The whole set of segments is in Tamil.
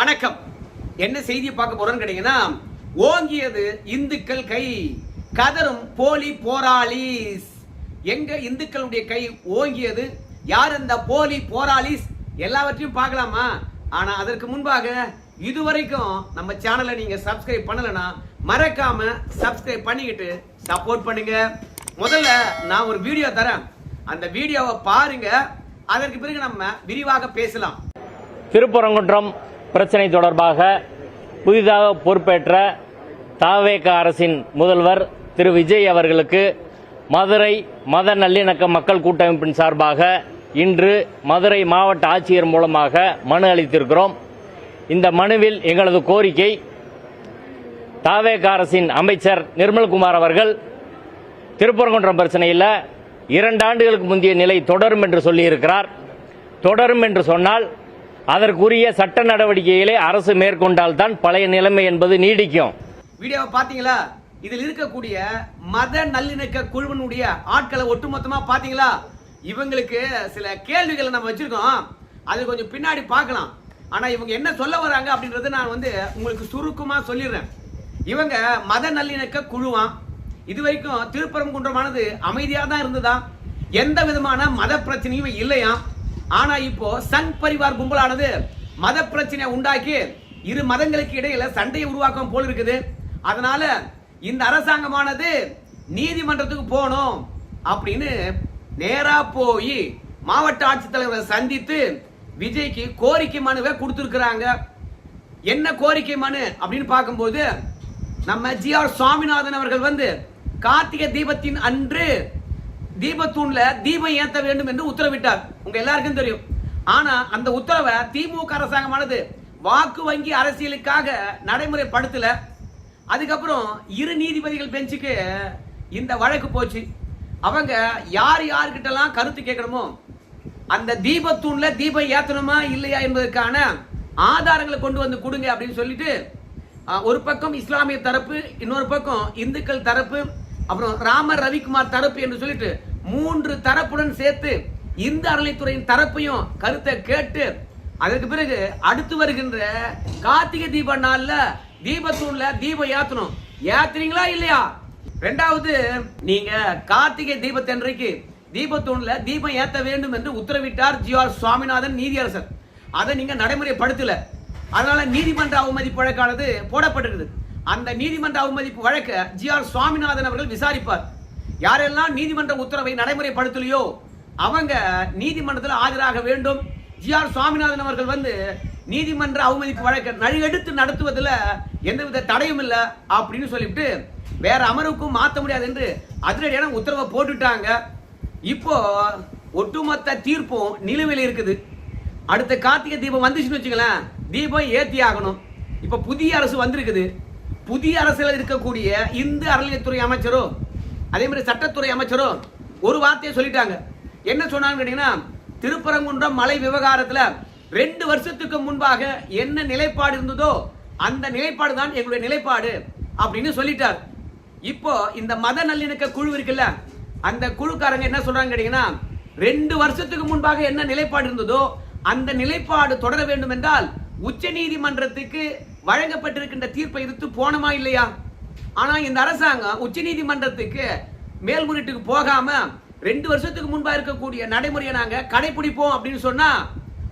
வணக்கம். என்ன செய்தியை பார்க்க போறோம்னு கேட்டீங்கன்னா, ஓங்கியது இந்துக்கள் கை, கதரும் போலி போராளிஸ். எங்க இந்துக்களுடைய கை ஓங்கியது, யார் அந்த போலி போராளிஸ் எல்லாவற்றையும் பார்க்கலாமா? ஆனா அதற்கு முன்பாக இதுவரைக்கும் நம்ம சேனலை நீங்க சப்ஸ்கிரைப் பண்ணலனா மறக்காம சப்ஸ்கிரைப் பண்ணிக்கிட்டு சப்போர்ட் பண்ணுங்க. முதல்ல நான் ஒரு வீடியோ தரேன், அந்த வீடியோவை பாருங்க. அதற்கு பிறகு நம்ம விரிவாக பேசலாம். திருப்பரங்குன்றம் பிரச்சனை தொடர்பாக புதிதாக பொறுப்பேற்ற தவேக அரசின் முதல்வர் திரு விஜய் அவர்களுக்கு மதுரை மத நல்லிணக்க மக்கள் கூட்டமைப்பின் சார்பாக இன்று மதுரை மாவட்ட ஆட்சியர் மூலமாக மனு அளித்திருக்கிறோம். இந்த மனுவில் எங்களது கோரிக்கை, தவேக அரசின் அமைச்சர் நிர்மல்குமார் அவர்கள் திருப்பரங்குன்றம் பிரச்சனையில் 2 ஆண்டுகளுக்கு முந்தைய நிலை தொடரும் என்று சொல்லியிருக்கிறார். தொடரும் என்று சொன்னால் அதற்குரிய சட்ட நடவடிக்கைகளை அரசு மேற்கொண்டால் தான் பழைய நிலைமை என்பது நீடிக்கும். வீடியோவை பாத்தீங்களா? இதில் இருக்கக்கூடிய மத நல்லிணக்க குழுவினுடைய ஆட்களை ஒட்டுமொத்தமா பாத்தீங்களா? இவங்களுக்கு சில கேள்விகளை நம்ம வச்சிருக்கோம், அது கொஞ்சம் பின்னாடி பார்க்கலாம். ஆனா இவங்க என்ன சொல்ல வராங்க அப்படின்றது நான் உங்களுக்கு சுருக்கமா சொல்லிடுறேன். இவங்க மத நல்லிணக்க குழுவாம். இதுவரைக்கும் திருப்பரங்குன்றமானது அமைதியா தான் இருந்ததா, எந்த விதமான மத பிரச்சனையும் இல்லையா. ஆனா இப்போ சங் பரிவார் கும்பலானது மத பிரச்சனையை உண்டாக்கி இரு மதங்களுக்கு இடையில சண்டையை உருவாக்கம் போல் இருக்குது. அதனால இந்த அரசாங்கமானது நீதிமன்றத்துக்கு போகணும் அப்படின்னு நேரா போய் மாவட்ட ஆட்சித்தலைவரை சந்தித்து விஜய்க்கு கோரிக்கை மனுவை கொடுத்திருக்கிறாங்க. என்ன கோரிக்கை மனு அப்படின்னு பார்க்கும்போது, நம்ம ஜி.ஆர். சுவாமிநாதன் அவர்கள் கார்த்திகை தீபத்தின் அன்று தீபத்தூண்ல தீபம் ஏற்ற வேண்டும் என்று உத்தரவிட்டார். உங்க எல்லாருக்கும் தெரியும். ஆனா அந்த உத்தரவை திமுக அரசாங்கமானது வாக்கு வங்கி அரசியலுக்காக நடைமுறைப்படுத்தல. அதுக்கப்புறம் இரு நீதிபதிகள் பெஞ்சுக்கு இந்த வழக்கு போச்சு. அவங்க யார்கிட்டலாம் கருத்து கேட்கணுமோ அந்த தீபத்தூண்ல தீபம் ஏத்தணுமா இல்லையா என்பதற்கான ஆதாரங்களை கொண்டு வந்து கொடுங்க அப்படின்னு சொல்லிட்டு, ஒரு பக்கம் இஸ்லாமிய தரப்பு, இன்னொரு பக்கம் இந்துக்கள் தரப்பு, அப்புறம் ராமர் ரவிக்குமார் தரப்பு என்று சொல்லிட்டு 3 தரப்புடன் சேர்த்து இந்து அறநிலைத்துறையின் தரப்பையும் கருத்தை கேட்டு, அதற்கு பிறகு அடுத்து வருகின்ற கார்த்திகை தீப நாள்ல தீபத்தூண்ல தீபம் ஏத்தணும். ஏத்துறீங்களா இல்லையா? 2வது, நீங்க கார்த்திகை தீபத்தன்றைக்கு தீபத்தூண்ல தீபம் ஏத்த வேண்டும் என்று உத்தரவிட்டார் ஜி.ஆர். சுவாமிநாதன் நீதியரசர். அதை நீங்க நடைமுறைப்படுத்தல. அதனால நீதிமன்ற அவமதிப்பு வழக்கானது போடப்பட்டிருக்குது. அந்த நீதிமன்ற அவமதிப்பு வழக்க ஜி.ஆர். சுவாமிநாதன் அவர்கள் விசாரிப்பார். யாரெல்லாம் நீதிமன்ற உத்தரவை நடைமுறைப்படுத்தலையோ அவங்க நீதிமன்றத்தில் ஆஜராக வேண்டும். ஜி.ஆர். சுவாமிநாதன் அவர்கள் நீதிமன்ற அவமதிப்பு வழக்க நழுவெடுத்து நடத்துவதில் எந்தவித தடையும் இல்லை அப்படின்னு சொல்லிவிட்டு வேற அமர்வுக்கும் மாற்ற முடியாது என்று அதிரடியான உத்தரவை போட்டுட்டாங்க. இப்போ ஒட்டுமொத்த தீர்ப்பும் நிலுவையில் இருக்குது. அடுத்த கார்த்திகை தீபம் வந்துச்சுன்னு வச்சுங்களேன், தீபம் ஏத்தி ஆகணும். இப்ப புதிய அரசு வந்திருக்குது. புதிய அரசில் இருக்கக்கூடிய இந்து அறநிலையத்துறை அமைச்சரோ அதே மாதிரி சட்டத்துறை அமைச்சரோ ஒரு வார்த்தையை சொல்லிட்டாங்க. என்ன சொன்னாங்க கேட்டீங்கன்னா, திருப்பரங்குன்றம் மலை விவகாரத்துல 2 வருஷத்துக்கு முன்பாக என்ன நிலைப்பாடு இருந்ததோ அந்த நிலைப்பாடு தான் எங்களுடைய நிலைப்பாடு அப்படின்னு சொல்லிட்டார். இப்போ இந்த மத நல்லிணக்க குழு இருக்குல்ல, அந்த குழுக்காரங்க என்ன சொல்றாங்க கேட்டீங்கன்னா, 2 வருஷத்துக்கு முன்பாக என்ன நிலைப்பாடு இருந்ததோ அந்த நிலைப்பாடு தொடர வேண்டும் என்றால் உச்ச நீதிமன்றத்துக்கு வழங்கப்பட்டிருக்கின்ற தீர்ப்பை எதிர்த்து போனமா இல்லையா? ஆனா இந்த அரசாங்கம் உச்ச நீதிமன்றத்துக்கு மேல்முறையீட்டுக்கு போகாம 2 வருஷத்துக்கு முன்பா இருக்கக்கூடிய நடைமுறையை நாங்க கடைபிடிப்போம் அப்படின்னு சொன்னா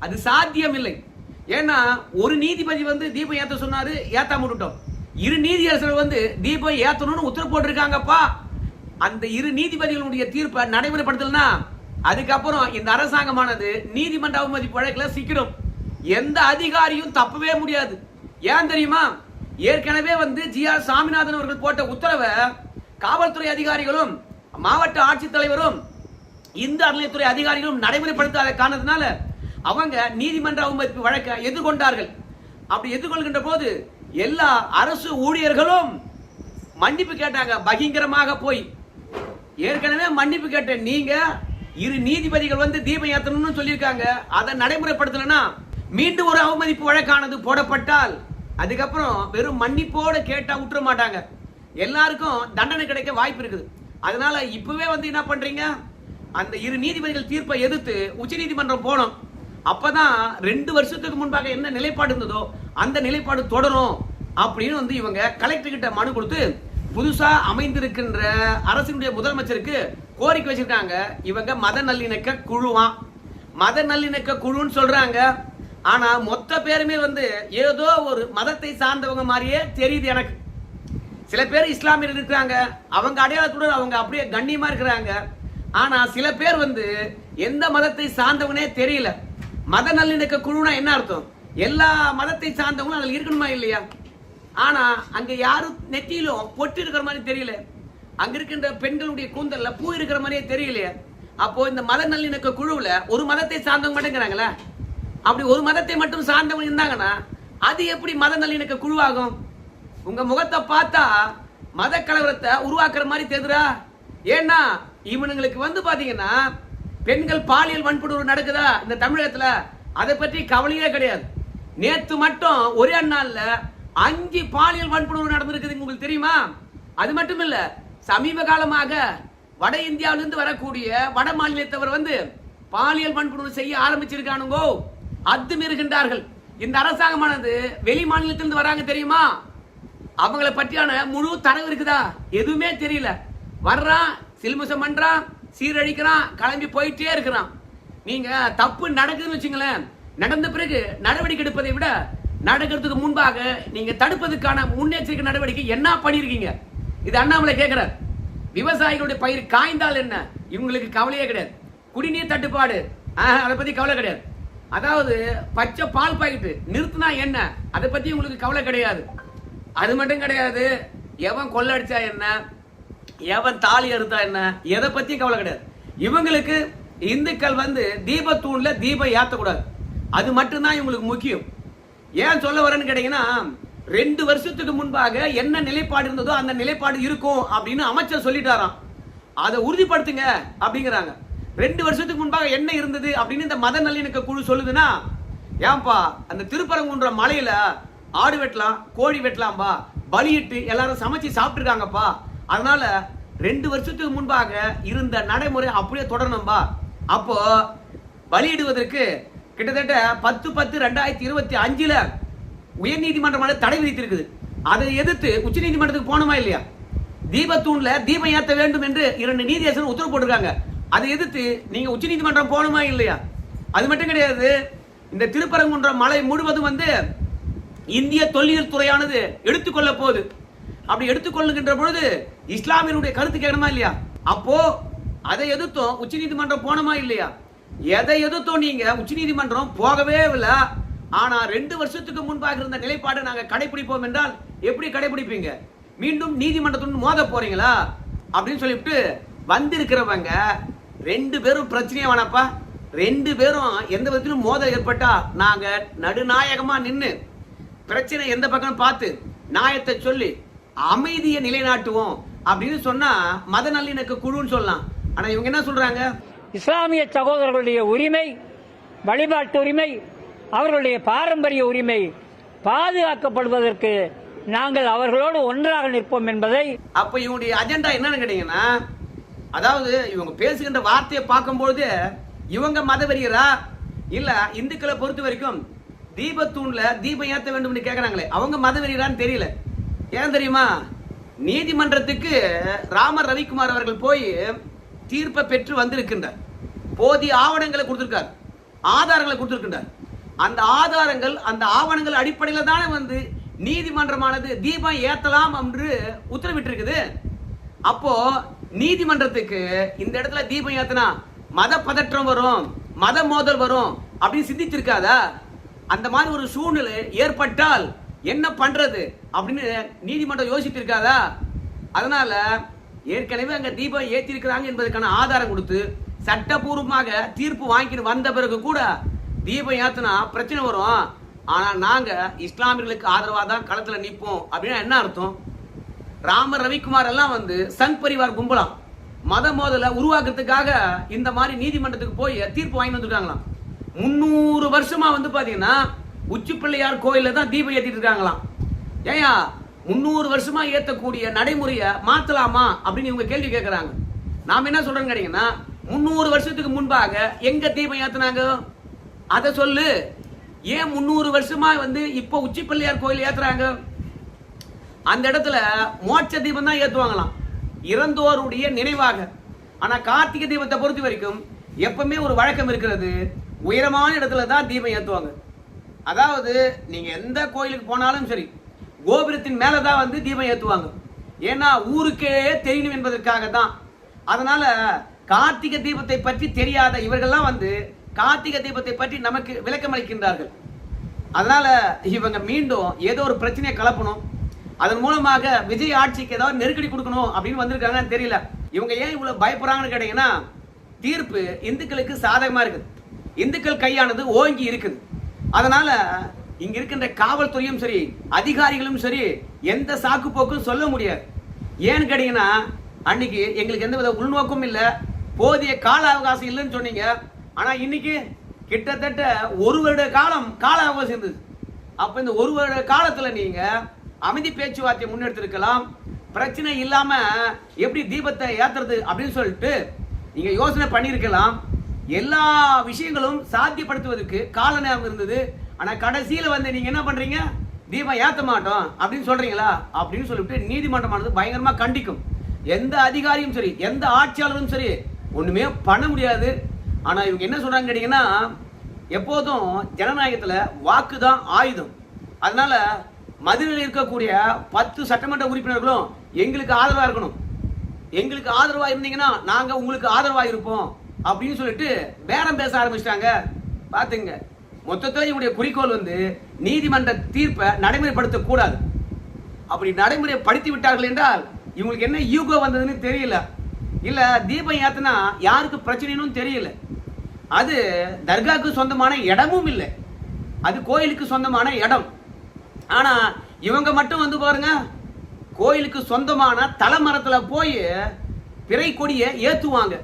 அது சாத்தியம் இல்லை. ஏன்னா ஒரு நீதிபதி தீபம் ஏத்த சொன்னாரு, ஏத்தாம விட்டுட்டோம். இரு நீதியரசர்கள் தீபம் ஏத்தணும்னு உத்தரவு போட்டிருக்காங்கப்பா. அந்த இரு நீதிபதிகளுடைய தீர்ப்பை நடைமுறைப்படுத்தலனா அதுக்கப்புறம் இந்த அரசாங்கமானது நீதிமன்ற அவமதிப்பு வழக்கில் சிக்கிடும். எந்த அதிகாரியும் தப்பவே முடியாது. ஏன் தெரியுமா? ஏற்கனவே ஜி.ஆர். சாமிநாதன் அவர்கள் போட்ட உத்தரவை காவல்துறை அதிகாரிகளும் மாவட்ட ஆட்சித்தலைவரும் இந்து அறநிலையத்துறை அதிகாரிகளும் நடைமுறைப்படுத்தாத காரணத்தினால அவங்க நீதிமன்ற அவமதிப்பு வழக்கை எதிர்கொண்டார்கள். அப்படி எதிர்கொள்கின்ற போது எல்லா அரசு ஊழியர்களும் மன்னிப்பு கேட்டாங்க. பகிங்கரமாக போய் ஏற்கனவே மன்னிப்பு கேட்ட நீங்க இரு நீதிபதிகள் தீபம் ஏத்தணும்னு சொல்லியிருக்காங்க, அதை நடைமுறைப்படுத்தலனா மீண்டும் ஒரு அவமதிப்பு வழக்கானது போடப்பட்டால் அதுக்கப்புறம் வெறும் மன்னிப்போடு கேட்டா விட்டுற மாட்டாங்க. எல்லாருக்கும் தண்டனை கிடைக்க வாய்ப்பு இருக்குது. அதனால இப்பவே என்ன பண்றீங்க, அந்த இரு நீதிபதிகள் தீர்ப்பை எதிர்த்து உச்ச நீதிமன்றம் போனோம். அப்பதான் 2 வருஷத்துக்கு முன்பாக என்ன நிலைப்பாடு இருந்ததோ அந்த நிலைப்பாடு தொடரும் அப்படின்னு வந்து இவங்க கலெக்டர் கிட்ட மனு கொடுத்து புதுசா அமைந்திருக்கின்ற அரசினுடைய முதலமைச்சருக்கு கோரிக்கை வச்சிருக்காங்க. இவங்க மத நல்லிணக்க குழுவான், மத நல்லிணக்க குழுன்னு சொல்றாங்க. ஆனா மொத்த பேருமே வந்து ஏதோ ஒரு மதத்தை சார்ந்தவங்க மாதிரியே தெரியுது எனக்கு. சில பேர் இஸ்லாமியர் இருக்கிறாங்க, அவங்க அடையாளத்துடன் அவங்க அப்படியே கண்ணியமா இருக்கிறாங்க. ஆனா சில பேர் வந்து எந்த மதத்தை சார்ந்தவனே தெரியல. மத நல்லிணக்க குழுனா என்ன அர்த்தம்? எல்லா மதத்தை சார்ந்தவங்களும் அதுல இருக்கணுமா இல்லையா? ஆனா அங்க யாரும் நெத்தியிலும் பொட்டு இருக்கிற மாதிரி தெரியல, அங்க இருக்கின்ற பெண்களுடைய கூந்தல்ல பூ இருக்கிற மாதிரியே தெரியலையே. அப்போ இந்த மத நல்லிணக்க குழுவுல ஒரு மதத்தை சார்ந்தவங்க மட்டுங்கிறாங்களே, அப்படி ஒரு மதத்தை மட்டும் சார்ந்தவங்க இருந்தாங்கன்னா அது எப்படி மத நல்லிணக்க குழுவாகும்? உங்க முகத்தை பார்த்தா மத கலவரத்தை உருவாக்குற மாதிரி தெரியுதா? ஏன்னா இவனுங்களுக்கு வந்து பாத்தீங்கன்னா பெண்கள் பாலியல் வன்புணர்வு நடக்குதா இந்த தமிழகத்துல, அதை பற்றி கவலையே கிடையாது. நேத்து மட்டும் ஒரே நாள்ல 5 பாலியல் வன்புணர்வு நடந்திருக்குது, உங்களுக்கு தெரியுமா? அது மட்டும் இல்ல, சமீப காலமாக வட இந்தியாவிலிருந்து வரக்கூடிய வட மாநிலத்தவர் வந்து பாலியல் வன்புணர்வு செய்ய ஆரம்பிச்சிருக்கானுங்கோ, அத்துமீறுகின்றார்கள். இந்த அரசாங்கமானது வெளி மாநிலத்திலிருந்து வராங்க தெரியுமா? அவங்கள பற்றியான முழு தரவு இருக்குதா? எதுவுமே தெரியல. வர்றான், சில்முசம் பண்றான், சீரழிக்கிறான், கிளம்பி போயிட்டே இருக்கிறான். நீங்க தப்பு நடக்குதுன்னு வச்சுங்களேன், நடந்த பிறகு நடவடிக்கை எடுப்பதை விட நடக்கிறதுக்கு முன்பாக நீங்க தடுப்பதற்கான முன்னெச்சரிக்கை நடவடிக்கை என்ன பண்ணிருக்கீங்க? இது அண்ணாமலை கேட்கிறார். விவசாயிகளுடைய பயிர் காய்ந்தால் என்ன, இவங்களுக்கு கவலையே கிடையாது. குடிநீர் தட்டுப்பாடு, அதை பத்தி கவலை கிடையாது. அதாவது பச்சை பால் பாக்கெட்டு நிறுத்தினா என்ன, அதை பத்தி உங்களுக்கு கவலை கிடையாது. அது மட்டும் கிடையாது, எவன் கொள்ளடிச்சா என்ன, எவன் தாலி அறுத்தா என்ன, எதை பத்தியும் கவலை கிடையாது. இவங்களுக்கு இந்துக்கள் வந்து தீபத்தூண்ல தீபம் ஏத்தக்கூடாது, அது மட்டும்தான் இவங்களுக்கு முக்கியம். ஏன் சொல்ல வரேன்னு கேட்டீங்கன்னா, 2 வருஷத்துக்கு முன்பாக என்ன நிலைப்பாடு இருந்ததோ அந்த நிலைப்பாடு இருக்கும் அப்படின்னு அமைச்சர் சொல்லிட்டாராம். அதை உறுதிப்படுத்துங்க அப்படிங்கிறாங்க. 2 வருஷத்துக்கு முன்பாக என்ன இருந்தது அப்படின்னு இந்த மத நல்லிணக்க குழு சொல்லுதுன்னா, ஏன்பா அந்த திருப்பரங்குன்ற மலையில ஆடு வெட்டலாம், கோழி வெட்டலாம்பா, பலியிட்டு எல்லாரும் சமைச்சு சாப்பிட்டுருக்காங்கப்பா, அதனால 2 வருஷத்துக்கு முன்பாக இருந்த நடைமுறை அப்படியே தொடரணும்பா. அப்போ பலியிடுவதற்கு கிட்டத்தட்ட 10/10/2025 உயர் நீதிமன்றம் தடை விதித்திருக்குது. அதை எதிர்த்து உச்ச நீதிமன்றத்துக்கு போனோமா இல்லையா? தீபத்தூண்ல தீபம் ஏற்ற வேண்டும் என்று 2 நீதியரசர் உத்தரவு போட்டிருக்காங்க. அதை எதிர்த்து நீங்க உச்ச நீதிமன்றம் போகணுமா இல்லையா? அது மட்டும் கிடையாது, இந்த திருப்பரங்குன்றம் மலை முழுவதும் வந்து இந்திய தொல்லியல் துறையானது எடுத்துக்கொள்ள போகுது. அப்படி எடுத்துக்கொள்ளுகின்ற பொழுது இஸ்லாமியனுடைய கருத்து கேட்கணுமா இல்லையா? அப்போ அதை எதிர்த்தோம் உச்ச நீதிமன்றம் போனோமா இல்லையா? எதை எதிர்த்தோம் நீங்க உச்ச நீதிமன்றம் போகவே இல்லை. ஆனா 2 வருஷத்துக்கு முன்பாக இருந்த நிலைப்பாடை நாங்க கடைபிடிப்போம் என்றால் எப்படி கடைபிடிப்பீங்க? மீண்டும் நீதிமன்றத்துடன் மோத போறீங்களா அப்படின்னு சொல்லிட்டு வந்திருக்கிறவங்க 2 பேரும் பிரச்சனையே வேணாப்பா. 2 பேரும் எந்த விதத்திலும் மோதல் ஏற்பட்டா நாங்க நடுநாயகமா நின்று பிரச்சனை எந்த பக்கம் பார்த்து நியாயத்தை சொல்லி அமைதியை நிலைநாட்டுவோம் அப்படின்னு சொன்னா மத நல்லிணக்க குழுன்னு சொல்லலாம். ஆனா இவங்க என்ன சொல்றாங்க? இஸ்லாமிய சகோதரர்களுடைய உரிமை, வழிபாட்டு உரிமை, அவர்களுடைய பாரம்பரிய உரிமை பாதுகாக்கப்படுவதற்கு நாங்கள் அவர்களோடு ஒன்றாக நிற்போம் என்பதை. அப்ப இவங்களுடைய அஜெண்டா என்னன்னு கேட்டீங்கன்னா, அதாவது இவங்க பேசுகின்ற வார்த்தையை பார்க்கும்போது இவங்க மதவெறியரா இல்ல இந்துக்களை பொறுத்த வரைக்கும் தீபத்தூண்ல தீபம் ஏற்ற வேண்டும் கேட்கறாங்களே அவங்க மதவெறியரான்னு தெரியல. ஏன் தெரியுமா? நீதிமன்றத்துக்கு ராமர் ரவிக்குமார் அவர்கள் போய் தீர்ப்பை பெற்று வந்திருக்கின்றார். போதிய ஆவணங்களை கொடுத்திருக்கார், ஆதாரங்களை கொடுத்திருக்கின்றார். அந்த ஆதாரங்கள் அந்த ஆவணங்கள் அடிப்படையில் தானே வந்து நீதிமன்றமானது தீபம் ஏத்தலாம் என்று உத்தரவிட்டிருக்குது. அப்போ நீதிமன்றத்துக்கு இந்த இடத்துல தீபம் ஏத்தனா மத பதற்றம் வரும், மத மோதல் வரும் அப்படின்னு சிந்திச்சிருக்காதா? அந்த மாதிரி ஒரு சூழ்நிலை ஏற்பட்டால் என்ன பண்றது அப்படின்னு நீதிமன்றம் யோசித்து இருக்காதா? அதனால ஏற்கனவே அங்க தீபம் ஏற்றி இருக்கிறாங்க என்பதற்கான ஆதாரம் கொடுத்து சட்டபூர்வமாக தீர்ப்பு வாங்கிட்டு வந்த பிறகு கூட தீபம் ஏத்தினா பிரச்சனை வரும். ஆனா நாங்க இஸ்லாமியர்களுக்கு ஆதரவாக தான் களத்துல நிற்போம் அப்படின்னா என்ன அர்த்தம்? ராமர் ரவிக்குமார் எல்லாம் வந்து சங் பரிவார் கும்பலாம் மத மோதலை உருவாக்குறதுக்காக இந்த மாதிரி நீதிமன்றத்துக்கு போய் தீர்ப்பு வாங்கி வந்துருக்காங்களாம். 300 வருஷமா வந்து பாத்தீங்கன்னா உச்சி பிள்ளையார் கோயில தான் தீபம் ஏத்திட்டு இருக்காங்களாம். ஏயா 300 வருஷமா ஏத்தக்கூடிய நடைமுறையை மாத்தலாமா அப்படின்னு இவங்க கேள்வி கேட்கறாங்க. நாம என்ன சொல்றோம் கேட்டீங்கன்னா, 300 வருஷத்துக்கு முன்பாக எங்க தீபம் ஏத்தினாங்க அதை சொல்லு. ஏன் 300 வருஷமா வந்து இப்போ உச்சிப்பிள்ளையார் கோயில் ஏத்துறாங்க? அந்த இடத்துல மோட்ச தீபம் தான் ஏத்துவாங்களாம், இறந்தோருடைய நினைவாக. ஆனா கார்த்திகை தீபத்தை பொறுத்த வரைக்கும் எப்பவுமே ஒரு வழக்கம் இருக்கிறது, உயரமான இடத்துல தான் தீபம் ஏத்துவாங்க. அதாவது நீங்க எந்த கோயிலுக்கு போனாலும் சரி, கோபுரத்தின் மேலதான் வந்து தீபம் ஏத்துவாங்க. ஏன்னா ஊருக்கே தெரியணும் என்பதற்காக தான். அதனால கார்த்திகை தீபத்தை பற்றி தெரியாத இவர்கள்லாம் வந்து கார்த்திகை தீபத்தை பற்றி நமக்கு விளக்கம் அளிக்கின்றார்கள். அதனால இவங்க மீண்டும் ஏதோ ஒரு பிரச்சனையை கலப்பணும், அதன் மூலமாக விஜய் ஆட்சிக்கு ஏதாவது நெருக்கடி கொடுக்கணும் அப்படின்னு வந்திருக்காங்கன்னு தெரியல. இவங்க ஏன் இவ்வளவு பயப்படுறாங்கன்னு கேட்டீங்கன்னா, தீர்ப்பு இந்துக்களுக்கு சாதகமா இருக்குது, இந்துக்கள் கையானது ஓங்கி இருக்குது. அதனால இங்க இருக்கின்ற காவல்துறையும் சரி, அதிகாரிகளும் சரி, எந்த சாக்கு போக்கும் சொல்ல முடியாது. ஏன்னு கேட்டீங்கன்னா, அன்னைக்கு எங்களுக்கு எந்த வித உள்நோக்கம் இல்லை, போதிய கால அவகாசம் இல்லைன்னு சொன்னீங்க. ஆனா இன்னைக்கு கிட்டத்தட்ட 1 வருட காலம் கால அவகாசம் இருந்தது. அப்ப இந்த 1 வருட காலத்துல நீங்க அமைதி பேச்சுவார்த்தை முன்னெடுத்திருக்கலாம், பிரச்சனை இல்லாம எப்படி தீபத்தை ஏத்துறது அப்படின்னு சொல்லிட்டு நீங்க யோசனை பண்ணிருக்கலாம். எல்லா விஷயங்களும் சாத்தியப்படுத்துவதற்கு கால நேரம் இருந்தது. ஆனா கடைசியில வந்து நீங்க என்ன பண்றீங்க, தீபம் ஏத்த மாட்டோம் அப்படின்னு சொல்றீங்களா அப்படின்னு சொல்லிட்டு நீதிமன்றமானது பயங்கரமா கண்டிக்கும். எந்த அதிகாரியும் சரி, எந்த ஆட்சியாளரும் சரி, ஒண்ணுமே பண்ண முடியாது. ஆனா இவங்க என்ன சொல்றாங்க கேட்டீங்கன்னா, எப்போதும் ஜனநாயகத்துல வாக்கு தான் ஆயுதம். அதனால மதுரையில் இருக்கக்கூடிய 10 சட்டமன்ற உறுப்பினர்களும் எங்களுக்கு ஆதரவா இருக்கணும், எங்களுக்கு ஆதரவா இருந்தீங்கன்னா நாங்க உங்களுக்கு ஆதரவா இருப்போம் அப்படின்னு சொல்லிட்டு பேரம் பேச ஆரம்பிச்சிட்டாங்க. பாத்துங்க, மொத்தத்தில் இவருடைய குறிக்கோள் வந்து நீதிமன்ற தீர்ப்பை நடைமுறைப்படுத்த கூடாது. அப்படி நடைமுறைப்படுத்தி விட்டார்கள் என்றால் இவங்களுக்கு என்ன யூகோ வந்ததுன்னு தெரியல, இல்ல தீபம் ஏத்தனா யாருக்கு பிரச்சனைன்னு தெரியல. அது தர்காவுக்கு சொந்தமான இடமும் இல்லை, அது கோயிலுக்கு சொந்தமான இடம். ஆனா இவங்க மட்டும் வந்து பாருங்க, கோயிலுக்கு சொந்தமான தலைமரத்துல போய் பிறை கொடியை ஏத்துவாங்க.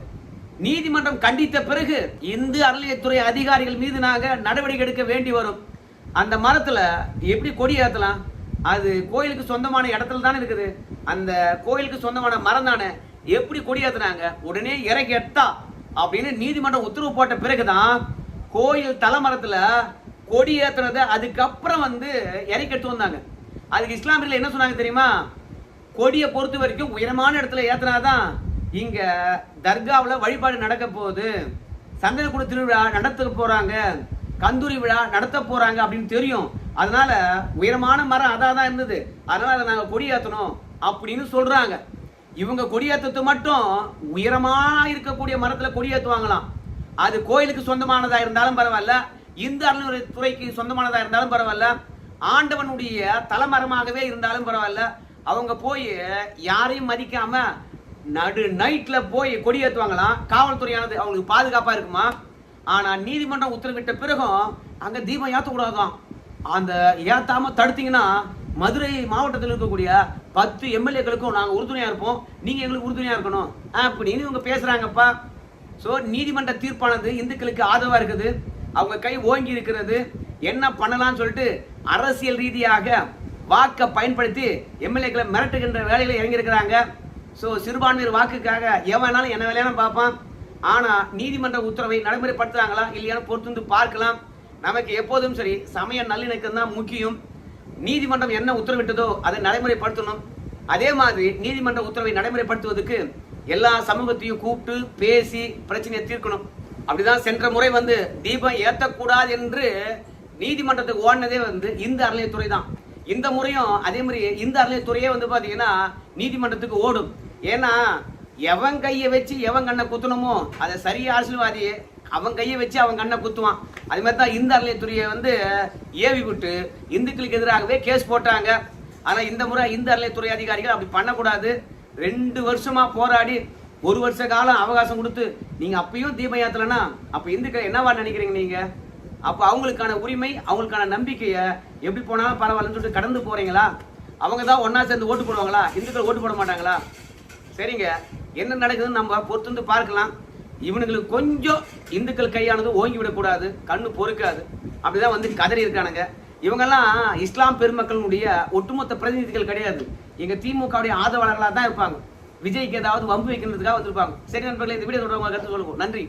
நீதிமன்றம் கண்டித்த பிறகு இந்து அறநிலையத்துறை அதிகாரிகள் மீது நாங்க நடவடிக்கை எடுக்க வேண்டி வரும். அந்த மரத்துல எப்படி கொடி ஏத்தலாம்? அது கோயிலுக்கு சொந்தமான இடத்துல தானே இருக்குது, அந்த கோயிலுக்கு சொந்தமான மரம் தானே, எப்படி கொடி ஏத்துனாங்க? உடனே இறக்கி எட்டா அப்படின்னு நீதிமன்றம் உத்தரவு போட்ட பிறகுதான் கோயில் தலைமரத்துல கொடி ஏத்துனதை அதுக்கப்புறம் வந்து இறக்கி எடுத்து வந்தாங்க. அதுக்கு இஸ்லாமியர்கள் என்ன சொன்னாங்க தெரியுமா? கொடியை பொறுத்த வரைக்கும் உயரமான இடத்துல ஏத்துனாதான் இங்க தர்காவில் வழிபாடு நடக்க போகுது, சந்தனக்கூட திருவிழா நடத்த போறாங்க, கந்தூரி விழா நடத்த போறாங்க அப்படின்னு தெரியும். அதனால உயரமான மரம் அதான் இருந்தது, அதனால அதை நாங்க கொடியேற்றணும் அப்படின்னு சொல்றாங்க. இவங்க கொடியேற்றத்தை மட்டும் உயரமா இருக்கக்கூடிய மரத்துல கொடியேற்றுவாங்களாம். அது கோயிலுக்கு சொந்தமானதா இருந்தாலும் பரவாயில்ல, இந்து அறநிலையத்துறைக்கு சொந்தமானதா இருந்தாலும் பரவாயில்ல, ஆண்டவனுடைய தலைமரமாகவே இருந்தாலும் பரவாயில்ல, அவங்க போய் யாரையும் மதிக்காம நடு நைட்ல போய் கொடியேற்றுவாங்களாம். காவல்துறையானது அவங்களுக்கு பாதுகாப்பா இருக்குமா? ஆனா நீதிமன்றம் உத்தரவிட்ட பிறகும் அங்க தீபம் ஏற்றக்கூடாதான். அந்த ஏத்தாம தடுத்தீங்கன்னா மதுரை மாவட்டத்தில் இருக்கக்கூடிய 10 எம்எல்ஏக்களுக்கும் நாங்க உறுதுணையா இருப்போம், நீங்க எங்களுக்கு உறுதுணையா இருக்கணும் அப்படின்னு இவங்க பேசுறாங்கப்பா. சோ நீதிமன்ற தீர்ப்பானது இந்துக்களுக்கு ஆதரவா இருக்குது, அவங்க கை ஓங்கி இருக்கிறது. என்ன பண்ணலாம்னு சொல்லிட்டு அரசியல் ரீதியாக வாக்கை பயன்படுத்தி எம்எல்ஏக்களை மிரட்டுகின்ற வேலையில இறங்கி இருக்கிறாங்க. சோ சிறுபான்மையர் வாக்குக்காக எவனாலும் என்ன வேலையாலும் பார்ப்பான். ஆனா நீதிமன்ற உத்தரவை நடைமுறைப்படுத்துறாங்களா இல்லையான்னு பொறுத்து பார்க்கலாம். நமக்கு எப்போதும் சரி சமய நல்லிணக்கம் தான் முக்கியம். நீதிமன்றம் என்ன உத்தரவிட்டதோ அதை நடைமுறைப்படுத்தணும். அதே மாதிரி நீதிமன்ற உத்தரவை நடைமுறைப்படுத்துவதற்கு எல்லா சமூகத்தையும் கூப்பிட்டு பேசி பிரச்சனையை தீர்க்கணும். அப்படிதான் சென்ற முறை வந்து தீபம் ஏற்றக்கூடாது என்று நீதிமன்றத்துக்கு ஓடினதே வந்து இந்து அறநிலையத்துறை தான். இந்த முறையும் அதே மாதிரி இந்த அறநிலையத்துறையே வந்து பாத்தீங்கன்னா நீதிமன்றத்துக்கு ஓடும். ஏன்னா எவன் கையை வச்சு எவன் கண்ணை குத்தணுமோ அதை சரியா அரசியல்வாதி அவன் கையை வச்சு அவன் கண்ணை குத்துவான். அது மாதிரி தான் இந்த அறநிலையத்துறையை வந்து ஏவி விட்டு இந்துக்களுக்கு எதிராகவே கேஸ் போட்டாங்க. ஆனா இந்த முறை இந்த அறநிலையத்துறை அதிகாரிகள் அப்படி பண்ணக்கூடாது. 2 வருஷமா போராடி 1 வருஷ காலம் அவகாசம் கொடுத்து நீங்க அப்பயும் தீபம் ஏத்தலன்னா அப்ப இந்துக்கள் என்னவா நினைக்கிறீங்க நீங்க? அப்ப அவங்களுக்கான உரிமை அவங்களுக்கான நம்பிக்கையை எப்படி போனாலும் பரவாயில்லன்னு சொல்லிட்டு கடந்து போறீங்களா? அவங்க தான் ஒன்னா சேர்ந்து ஓட்டு போடுவாங்களா? இந்துக்கள் ஓட்டு போட மாட்டாங்களா? சரிங்க, என்ன நடக்குதுன்னு நம்ம பொறுத்து பார்க்கலாம். இவனுங்களுக்கு கொஞ்சம் இந்துக்கள் கையானது ஓங்கி விடக்கூடாது, கண்ணு பொறுக்காது, அப்படிதான் வந்து கதறி இருக்கானுங்க. இவங்கெல்லாம் இஸ்லாம் பெருமக்களுடைய ஒட்டுமொத்த பிரதிநிதிகள் கிடையாது, எங்க திமுகவுடைய ஆதரவாளர்களாக தான் இருப்பாங்க. விஜய்க்கு ஏதாவது வம்பு வைக்கிறதுக்காக வந்திருப்பாங்க. சரி நண்பர்களே, இந்த வீடியோ தொடர்பாக கருத்து சொல்லுவோம். நன்றி.